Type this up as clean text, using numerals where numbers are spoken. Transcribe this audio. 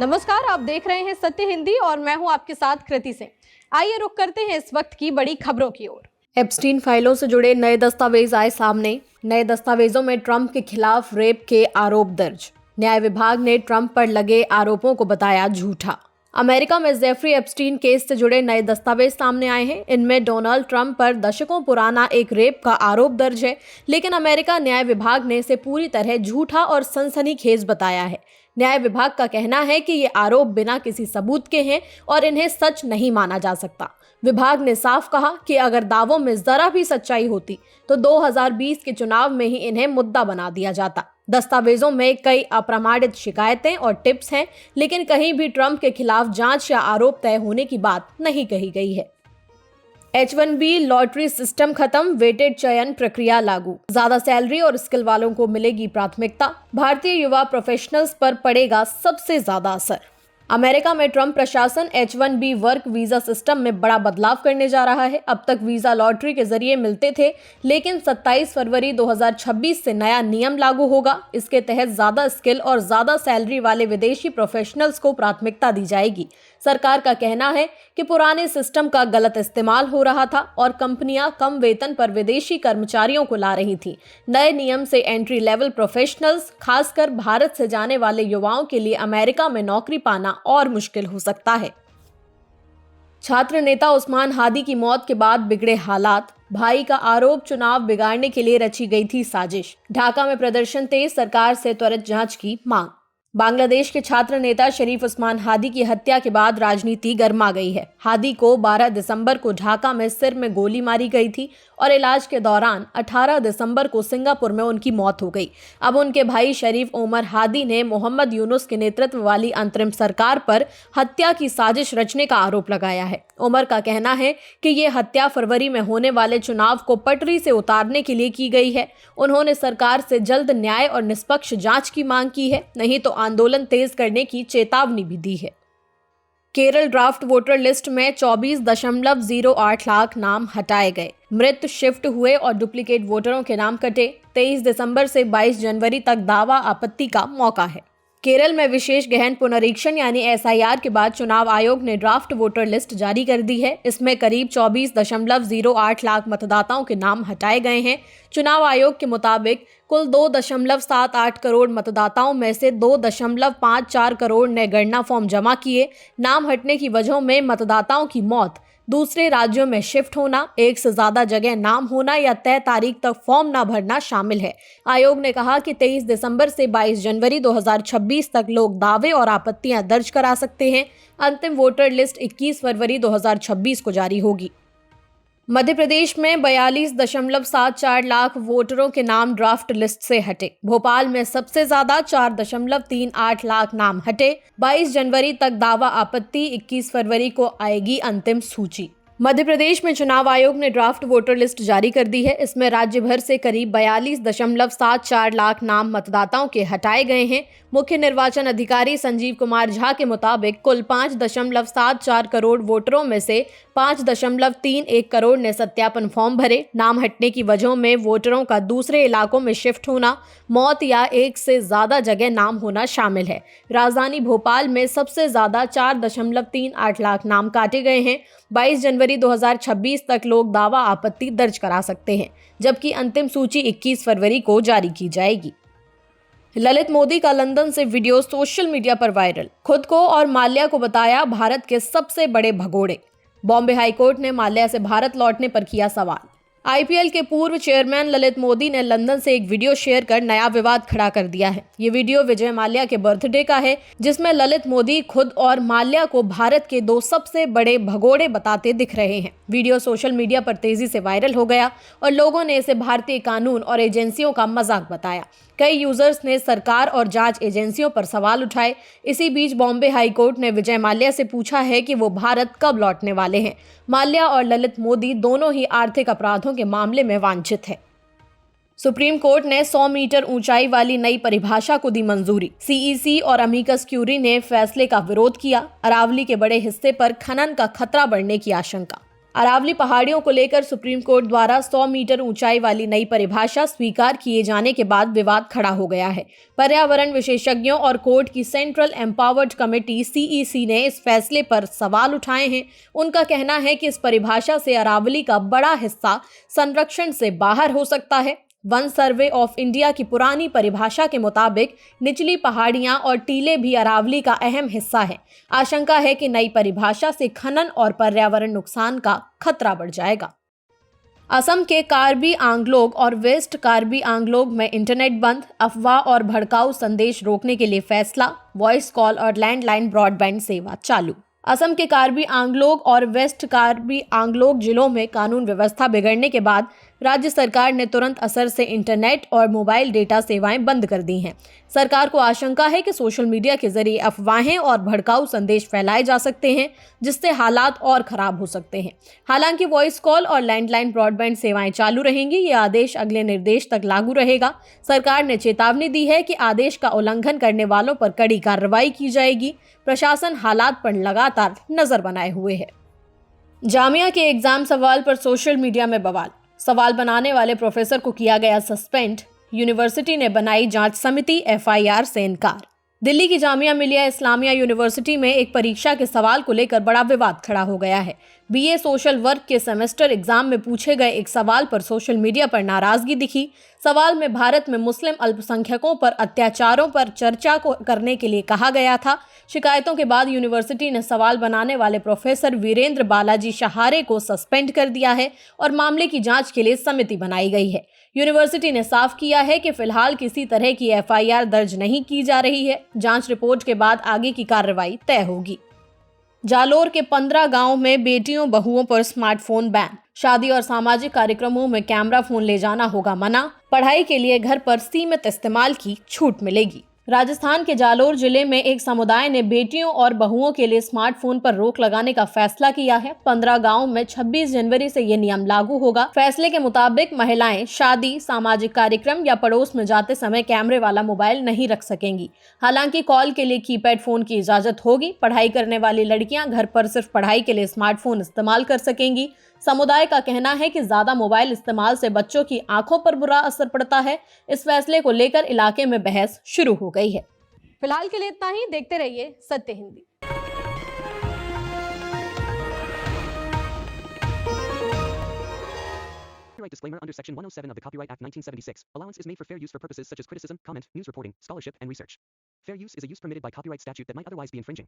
नमस्कार, आप देख रहे हैं सत्य हिंदी और मैं हूं आपके साथ कृति सिंह। आइए रुक करते हैं इस वक्त की बड़ी खबरों की ओर। एप्स्टीन फाइलों से जुड़े नए दस्तावेज आए सामने। नए दस्तावेजों में ट्रंप के खिलाफ रेप के आरोप दर्ज। न्याय विभाग ने ट्रंप पर लगे आरोपों को बताया झूठा। अमेरिका में जेफरी एप्स्टीन केस से जुड़े नए दस्तावेज सामने आए हैं। इनमें डोनाल्ड ट्रंप पर दशकों पुराना एक रेप का आरोप दर्ज है, लेकिन अमेरिका न्याय विभाग ने इसे पूरी तरह झूठा और सनसनीखेज बताया है। न्याय विभाग का कहना है कि ये आरोप बिना किसी सबूत के हैं और इन्हें सच नहीं माना जा सकता। विभाग ने साफ कहा कि अगर दावों में जरा भी सच्चाई होती तो 2020 के चुनाव में ही इन्हें मुद्दा बना दिया जाता। दस्तावेजों में कई अप्रमाणित शिकायतें और टिप्स हैं, लेकिन कहीं भी ट्रंप के खिलाफ जांच या आरोप तय होने की बात नहीं कही गई है। H-1B लॉटरी सिस्टम खत्म, वेटेड चयन प्रक्रिया लागू। ज्यादा सैलरी और स्किल वालों को मिलेगी प्राथमिकता। भारतीय युवा प्रोफेशनल्स पर पड़ेगा सबसे ज्यादा असर। अमेरिका में ट्रंप प्रशासन H-1B वर्क वीजा सिस्टम में बड़ा बदलाव करने जा रहा है। अब तक वीजा लॉटरी के जरिए मिलते थे, लेकिन 27 फरवरी 2026 से नया नियम लागू होगा। इसके तहत ज्यादा स्किल और ज्यादा सैलरी वाले विदेशी प्रोफेशनल्स को प्राथमिकता दी जाएगी। सरकार का कहना है कि पुराने सिस्टम का गलत इस्तेमाल हो रहा था और कंपनियां कम वेतन पर विदेशी कर्मचारियों को ला रही थीं। नए नियम से एंट्री लेवल प्रोफेशनल्स, खासकर भारत से जाने वाले युवाओं के लिए अमेरिका में नौकरी पाना और मुश्किल हो सकता है। छात्र नेता उस्मान हादी की मौत के बाद बिगड़े हालात। भाई का आरोप, चुनाव बिगाड़ने के लिए रची गई थी साजिश। ढाका में प्रदर्शन तेज, सरकार से त्वरित जांच की मांग। बांग्लादेश के छात्र नेता शरीफ उस्मान हादी की हत्या के बाद राजनीति गर्मा गई है। हादी को 12 दिसंबर को ढाका में सिर में गोली मारी गई थी और इलाज के दौरान 18 दिसंबर को सिंगापुर में उनकी मौत हो गई। अब उनके भाई शरीफ ओमर हादी ने मोहम्मद यूनुस के नेतृत्व वाली अंतरिम सरकार पर हत्या की साजिश रचने का आरोप लगाया है। ओमर का कहना है कि ये हत्या फरवरी में होने वाले चुनाव को पटरी से उतारने के लिए की गई है। उन्होंने सरकार से जल्द न्याय और निष्पक्ष जांच की मांग की है, नहीं तो आंदोलन तेज करने की चेतावनी भी दी है। केरल ड्राफ्ट वोटर लिस्ट में 24.08 लाख नाम हटाए गए। मृत, शिफ्ट हुए और डुप्लीकेट वोटरों के नाम कटे। 23 दिसंबर से 22 जनवरी तक दावा आपत्ति का मौका है। केरल में विशेष गहन पुनरीक्षण यानी SIR के बाद चुनाव आयोग ने ड्राफ्ट वोटर लिस्ट जारी कर दी है। इसमें करीब 24.08 लाख मतदाताओं के नाम हटाए गए हैं। चुनाव आयोग के मुताबिक कुल 2.78 करोड़ मतदाताओं में से 2.54 करोड़ ने गणना फॉर्म जमा किए। नाम हटने की वजहों में मतदाताओं की मौत, दूसरे राज्यों में शिफ्ट होना, एक से ज्यादा जगह नाम होना या तय तारीख तक फॉर्म न भरना शामिल है। आयोग ने कहा कि 23 दिसंबर से 22 जनवरी 2026 तक लोग दावे और आपत्तियां दर्ज करा सकते हैं। अंतिम वोटर लिस्ट 21 फरवरी 2026 को जारी होगी। मध्य प्रदेश में 42.74 लाख वोटरों के नाम ड्राफ्ट लिस्ट से हटे। भोपाल में सबसे ज्यादा 4.38 लाख नाम हटे। 22 जनवरी तक दावा आपत्ति, 21 फरवरी को आएगी अंतिम सूची। मध्य प्रदेश में चुनाव आयोग ने ड्राफ्ट वोटर लिस्ट जारी कर दी है। इसमें राज्य भर से करीब 42.74 लाख नाम मतदाताओं के हटाए गए हैं। मुख्य निर्वाचन अधिकारी संजीव कुमार झा के मुताबिक कुल 5.74 करोड़ वोटरों में से 5.31 करोड़ ने सत्यापन फॉर्म भरे। नाम हटने की वजहों में वोटरों का दूसरे इलाकों में शिफ्ट होना, मौत या एक से ज्यादा जगह नाम होना शामिल है। राजधानी भोपाल में सबसे ज्यादा 4.38 लाख नाम काटे गए हैं। 22 जनवरी 2026 तक लोग दावा आपत्ति दर्ज करा सकते हैं, जबकि अंतिम सूची 21 फरवरी को जारी की जाएगी। ललित मोदी का लंदन से वीडियो सोशल मीडिया पर वायरल। खुद को और माल्या को बताया भारत के सबसे बड़े भगोड़े। बॉम्बे हाईकोर्ट ने माल्या से भारत लौटने पर किया सवाल। IPL के पूर्व चेयरमैन ललित मोदी ने लंदन से एक वीडियो शेयर कर नया विवाद खड़ा कर दिया है। ये वीडियो विजय माल्या के बर्थडे का है, जिसमें ललित मोदी खुद और माल्या को भारत के 2 सबसे बड़े भगोड़े बताते दिख रहे हैं। वीडियो सोशल मीडिया पर तेजी से वायरल हो गया और लोगों ने इसे भारतीय कानून और एजेंसियों का मजाक बताया। कई यूजर्स ने सरकार और जांच एजेंसियों पर सवाल उठाए। इसी बीच बॉम्बे हाईकोर्ट ने विजय माल्या से पूछा है कि वो भारत कब लौटने वाले हैं। माल्या और ललित मोदी दोनों ही आर्थिक अपराधों के मामले में वांछित हैं। सुप्रीम कोर्ट ने 100 मीटर ऊंचाई वाली नई परिभाषा को दी मंजूरी। CEC और अमिकस क्यूरी ने फैसले का विरोध किया। अरावली के बड़े हिस्से पर खनन का खतरा बढ़ने की आशंका। अरावली पहाड़ियों को लेकर सुप्रीम कोर्ट द्वारा 100 मीटर ऊंचाई वाली नई परिभाषा स्वीकार किए जाने के बाद विवाद खड़ा हो गया है। पर्यावरण विशेषज्ञों और कोर्ट की सेंट्रल एम्पावर्ड कमेटी सीईसी ने इस फैसले पर सवाल उठाए हैं। उनका कहना है कि इस परिभाषा से अरावली का बड़ा हिस्सा संरक्षण से बाहर हो सकता है। वन सर्वे ऑफ इंडिया की पुरानी परिभाषा के मुताबिक निचली पहाड़ियां और टीले भी अरावली का अहम हिस्सा है। आशंका है कि नई परिभाषा से खनन और पर्यावरण नुकसान का खतरा बढ़ जाएगा। असम के कार्बी आंगलोग और वेस्ट कार्बी आंगलोग में इंटरनेट बंद, अफवाह और भड़काऊ संदेश रोकने के लिए फैसला, वॉइस कॉल और लैंडलाइन ब्रॉडबैंड सेवा चालू। असम के कार्बी आंगलोग और वेस्ट कार्बी आंगलोग जिलों में कानून व्यवस्था बिगड़ने के बाद राज्य सरकार ने तुरंत असर से इंटरनेट और मोबाइल डेटा सेवाएं बंद कर दी हैं। सरकार को आशंका है कि सोशल मीडिया के जरिए अफवाहें और भड़काऊ संदेश फैलाए जा सकते हैं, जिससे हालात और खराब हो सकते हैं। हालांकि वॉइस कॉल और लैंडलाइन ब्रॉडबैंड सेवाएं चालू रहेंगी। ये आदेश अगले निर्देश तक लागू रहेगा। सरकार ने चेतावनी दी है कि आदेश का उल्लंघन करने वालों पर कड़ी कार्रवाई की जाएगी। प्रशासन हालात पर लगातार नजर बनाए हुए है। जामिया के एग्जाम सवाल पर सोशल मीडिया में बवाल, सवाल बनाने वाले प्रोफेसर को किया गया सस्पेंड। यूनिवर्सिटी ने बनाई जांच समिति, एफआईआर से इनकार। दिल्ली की जामिया मिलिया इस्लामिया यूनिवर्सिटी में एक परीक्षा के सवाल को लेकर बड़ा विवाद खड़ा हो गया है। बीए सोशल वर्क के सेमेस्टर एग्जाम में पूछे गए एक सवाल पर सोशल मीडिया पर नाराजगी दिखी। सवाल में भारत में मुस्लिम अल्पसंख्यकों पर अत्याचारों पर चर्चा करने के लिए कहा गया था। शिकायतों के बाद यूनिवर्सिटी ने सवाल बनाने वाले प्रोफेसर वीरेंद्र बालाजी शहारे को सस्पेंड कर दिया है और मामले की जांच के लिए समिति बनाई गई है। यूनिवर्सिटी ने साफ किया है कि फिलहाल किसी तरह की एफआईआर दर्ज नहीं की जा रही है। जांच रिपोर्ट के बाद आगे की कार्रवाई तय होगी। जालोर के 15 गांव में बेटियों बहुओं पर स्मार्टफोन बैन। शादी और सामाजिक कार्यक्रमों में कैमरा फोन ले जाना होगा मना। पढ़ाई के लिए घर पर सीमित इस्तेमाल की छूट मिलेगी। राजस्थान के जालोर जिले में एक समुदाय ने बेटियों और बहुओं के लिए स्मार्टफोन पर रोक लगाने का फैसला किया है। 15 गांवों में 26 जनवरी से ये नियम लागू होगा। फैसले के मुताबिक महिलाएं शादी, सामाजिक कार्यक्रम या पड़ोस में जाते समय कैमरे वाला मोबाइल नहीं रख सकेंगी। हालांकि कॉल के लिए कीपैड फोन की इजाजत होगी। पढ़ाई करने वाली लड़कियां घर पर सिर्फ पढ़ाई के लिए स्मार्टफोन इस्तेमाल कर सकेंगी। समुदाय का कहना है कि ज्यादा मोबाइल इस्तेमाल से बच्चों की आंखों पर बुरा असर पड़ता है। इस फैसले को लेकर इलाके में बहस शुरू हो गई है। फिलहाल के लिए इतना ही। देखते रहिए सत्य Hindi. Disclaimer under Section 107 of the Copyright Act 1976. Allowance is made for fair use for purposes such as criticism, comment, news reporting, scholarship, and research. Fair use is a use permitted by copyright statute that might otherwise be infringing.